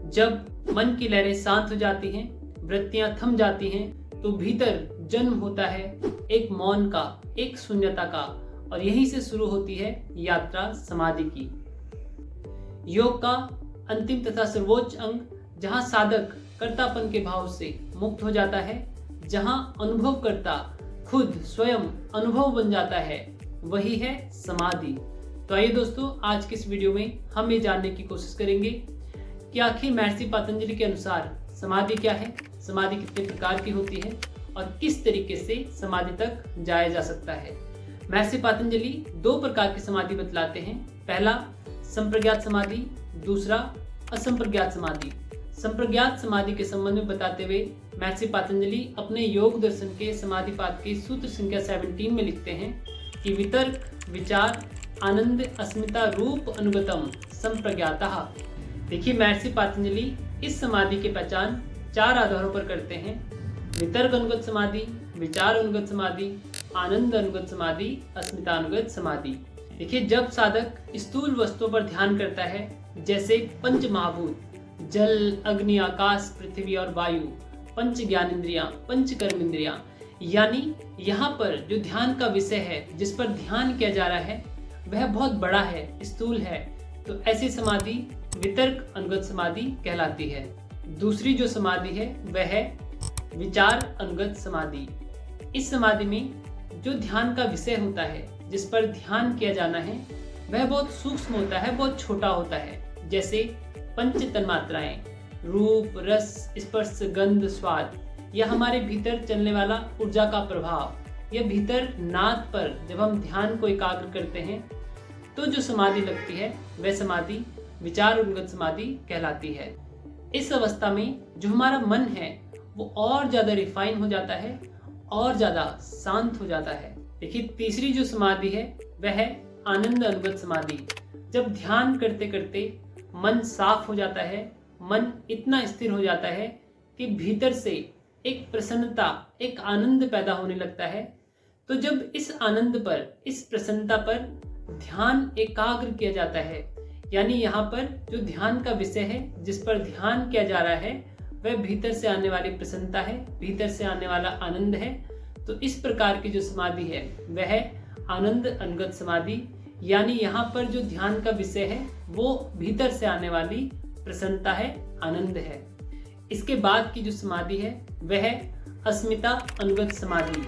जब मन की लहरें शांत हो जाती हैं, वृत्तियां थम जाती हैं, तो भीतर जन्म होता है एक मौन का, एक शून्यता का, और यहीं से शुरू होती है यात्रा समाधि की। योग का अंतिम तथा सर्वोच्च अंग, जहां साधक कर्तापन के भाव से मुक्त हो जाता है, जहां अनुभवकर्ता खुद स्वयं अनुभव बन जाता है, वही है समाधि। तो आइए दोस्तों, आज के इस वीडियो में हम ये जानने की कोशिश करेंगे कि आखिर महर्षि पतंजलि के अनुसार समाधि क्या है, समाधि कितने प्रकार की होती है और किस तरीके से समाधि तक जाया जा सकता है। महर्षि पतंजलि दो प्रकार की समाधि बतलाते हैं। पहला संप्रज्ञात समाधि, दूसरा असंप्रज्ञात समाधि। संप्रज्ञात समाधि के संबंध में बताते हुए महर्षि पतंजलि अपने योग दर्शन के समाधिपाद के सूत्र संख्या 17 में लिखते हैं कि वितर्क, विचार, आनंद, अस्मिता रूप अनुगतम संप्रज्ञातः। देखिए, महर्षि पतंजलि इस समाधि की पहचान 4 आधारों पर करते हैं: वितर्क अनुगत समाधि, विचार अनुगत समाधि, आनंद अनुगत समाधि, अस्मिता अनुगत समाधि। देखिए, जब साधक स्थूल वस्तुओं पर ध्यान करता है, जैसे पंच महाभूत जल, अग्नि, आकाश, पृथ्वी और वायु, पंच ज्ञानेंद्रियां, पंच कर्मेंद्रियां, यानी यहाँ पर जो ध्यान का विषय है, जिस पर ध्यान किया जा रहा है, वह बहुत बड़ा है, स्थूल है, तो ऐसी समाधि वितर्क अनुगत समाधि कहलाती है। दूसरी जो समाधि है वह है विचार अनुगत समाधि। इस समाधि में जो ध्यान का विषय होता है, जिस पर ध्यान किया जाना है, वह बहुत सूक्ष्म होता है, बहुत छोटा होता है, जैसे पंच तन्मात्राएं, रूप, रस, स्पर्श, गंध, स्वाद, या हमारे भीतर चलने वाला ऊर्जा का प्रभाव, या भीतर नाद पर जब हम ध्यान को एकाग्र करते हैं तो जो समाधि लगती है, वह समाधि विचार अनुगत समाधि कहलाती है। इस अवस्था में जो हमारा मन है वो और ज्यादा रिफाइन हो जाता है और ज्यादा शांत हो जाता है। देखिए, तीसरी जो समाधि है वह है आनंद अनुगत समाधि। जब ध्यान करते करते मन साफ हो जाता है, मन इतना स्थिर हो जाता है कि भीतर से एक प्रसन्नता, एक आनंद पैदा होने लगता है। तो जब इस आनंद पर, इस प्रसन्नता पर ध्यान एकाग्र किया जाता है, यानी यहाँ पर जो ध्यान का विषय है, जिस पर ध्यान किया जा रहा है, वह भीतर से आने वाली प्रसन्नता है, भीतर से आने वाला आनंद है, तो इस प्रकार की जो समाधि है वह है आनंद अनुगत समाधि। यानी यहाँ पर जो ध्यान का विषय है वो भीतर से आने वाली प्रसन्नता है, आनंद है। इसके बाद की जो समाधि है वह है अस्मिता अनुगत समाधि।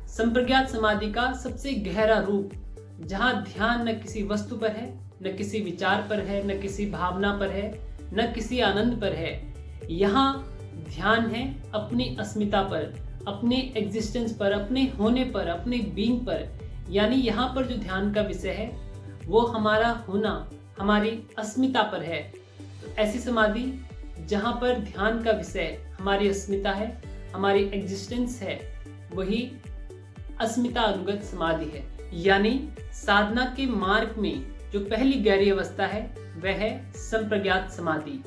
संप्रज्ञात समाधि का सबसे गहरा रूप, जहाँ ध्यान न किसी वस्तु पर है, न किसी विचार पर है, न किसी भावना पर है, न किसी आनंद पर है। यहाँ ध्यान है अपनी अस्मिता पर, अपने एग्जिस्टेंस पर, अपने होने पर, अपने बीइंग पर। यानी यहाँ पर जो ध्यान का विषय है वो हमारा होना, हमारी अस्मिता पर है। तो ऐसी समाधि जहाँ पर ध्यान का विषय हमारी अस्मिता है, हमारी एग्जिस्टेंस है, वही अस्मिता अनुगत समाधि है। यानी साधना के मार्ग में जो पहली गहरी अवस्था है वह है संप्रज्ञात समाधि।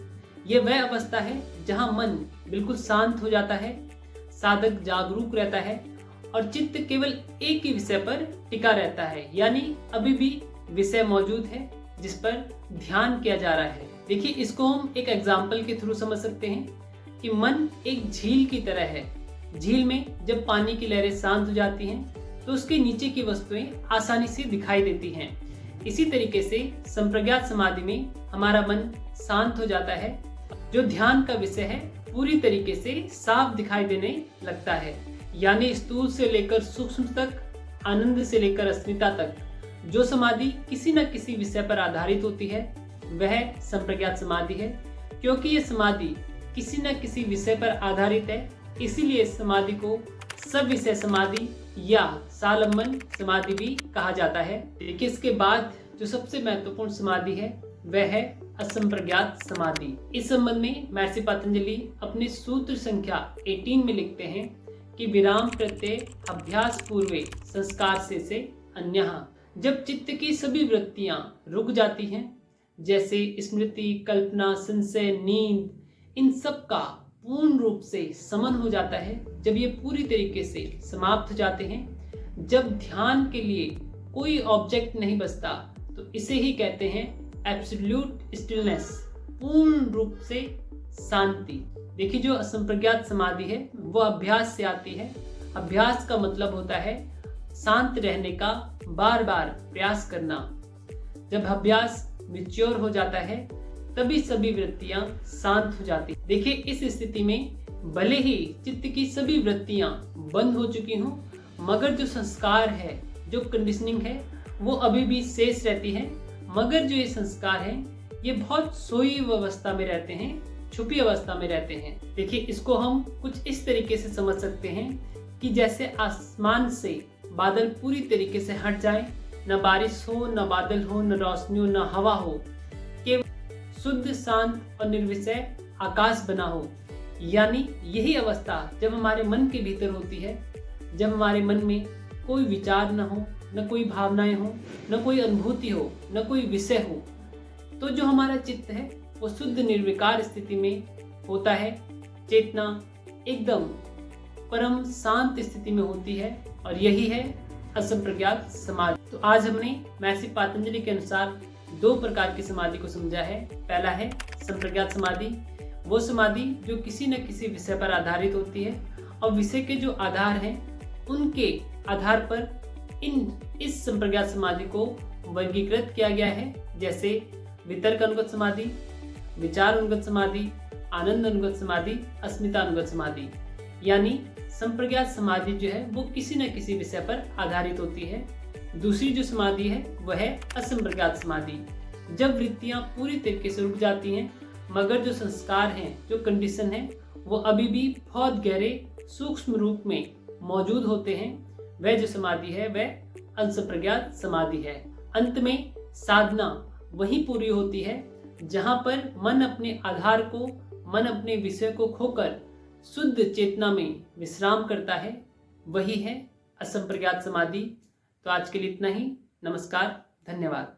यह वह अवस्था है जहाँ मन बिल्कुल शांत हो जाता है, साधक जागरूक रहता है और चित्त केवल एक ही विषय पर टिका रहता है, यानी अभी भी विषय मौजूद है जिस पर ध्यान किया जा रहा है। देखिए, इसको हम एक एग्जाम्पल के थ्रू समझ सकते हैं कि मन एक झील की तरह है। झील में जब पानी की लहरें शांत हो जाती हैं तो उसके नीचे की वस्तुएं आसानी से दिखाई देती हैं। इसी तरीके से संप्रज्ञात समाधि में हमारा मन शांत हो जाता है, जो ध्यान का विषय है पूरी तरीके से साफ दिखाई देने लगता है। यानी स्थूल से लेकर सूक्ष्म तक, आनंद से लेकर अस्मिता तक जो समाधि किसी न किसी विषय पर आधारित होती है वह संप्रज्ञात समाधि है। क्योंकि ये समाधि किसी न किसी विषय पर आधारित है, इसीलिए इस समाधि को सब विषय समाधि या सालंबन समाधि भी कहा जाता है। देखिए, इसके बाद जो सबसे महत्वपूर्ण समाधि है वह है असंप्रज्ञात समाधि। इस संबंध में महर्षि पतंजलि अपने सूत्र संख्या 18 में लिखते हैं कि विराम प्रत्यय अभ्यास पूर्वे संस्कार से अन्यः। जब चित्त की सभी वृत्तियां रुक जाती हैं, जैसे स्मृति, कल्पना, संशय, नींद, इन सब का पूर्ण रूप से समन हो जाता है, जब ये पूरी तरीके से समाप्त हो जाते हैं, जब ध्यान के लिए कोई ऑब्जेक्ट नहीं बचता, तो इसे ही कहते हैं एब्सोल्यूट स्टिलनेस। पूर्ण रूप से शांति। देखिए, जो असंप्रज्ञात समाधि है वो अभ्यास से आती है। अभ्यास का मतलब होता है शांत रहने का बार बार प्रयास करना। जब अभ्यास मैच्योर हो जाता है तभी सभी वृत्तियां शांत हो जाती। देखिए, इस स्थिति में भले ही चित्त की सभी वृत्तियां बंद हो चुकी हों, मगर जो संस्कार है, जो कंडीशनिंग है, वो अभी भी शेष रहती है। मगर जो ये संस्कार हैं ये बहुत सोई अवस्था में रहते हैं, छुपी अवस्था में रहते हैं। देखिए, इसको हम कुछ इस तरीके से समझ सकते हैं कि जैसे आसमान से बादल पूरी तरीके से हट जाए, न बारिश हो, न बादल हो, न रोशनी हो, न हवा हो, केवल शुद्ध, शांत और निर्विषय आकाश बना हो। यानी यही अवस्था जब हमारे मन के भीतर होती है, जब हमारे मन में कोई विचार न हो, न कोई भावनाएं हो, न कोई अनुभूति हो, न कोई विषय हो, तो जो हमारा चित्त है वो शुद्ध निर्विकार स्थिति में होता है। चेतना एकदम परम शांत स्थिति में होती है और यही है असंप्रज्ञात समाधि। तो आज हमने महर्षि पतंजलि के अनुसार 2 प्रकार की समाधि को समझा है। पहला है संप्रज्ञात समाधि, वो समाधि जो किसी न किसी विषय पर आधारित होती है और विषय के जो आधार हैं उनके आधार पर इस संप्रज्ञात समाधि को वर्गीकृत किया गया है, जैसे वितर्क अनुगत समाधि, विचार अनुगत समाधि, आनंद अनुगत समाधि, अस्मिता अनुगत समाधि। यानी संप्रज्ञात समाधि जो है वो किसी न किसी विषय पर आधारित होती है। दूसरी जो समाधि है वह है असंप्रज्ञात समाधि, जब वृत्तियां पूरी तरीके से रुक जाती हैं मगर जो संस्कार हैं, जो कंडीशन है, वो अभी भी बहुत गहरे सूक्ष्म रूप में मौजूद होते हैं। वह जो समाधि है वह असंप्रज्ञात समाधि है। अंत में साधना वही पूरी होती है जहां पर मन अपने आधार को, मन अपने विषय को खोकर शुद्ध चेतना में विश्राम करता है। वही है असंप्रज्ञात समाधि। तो आज के लिए इतना ही। नमस्कार, धन्यवाद।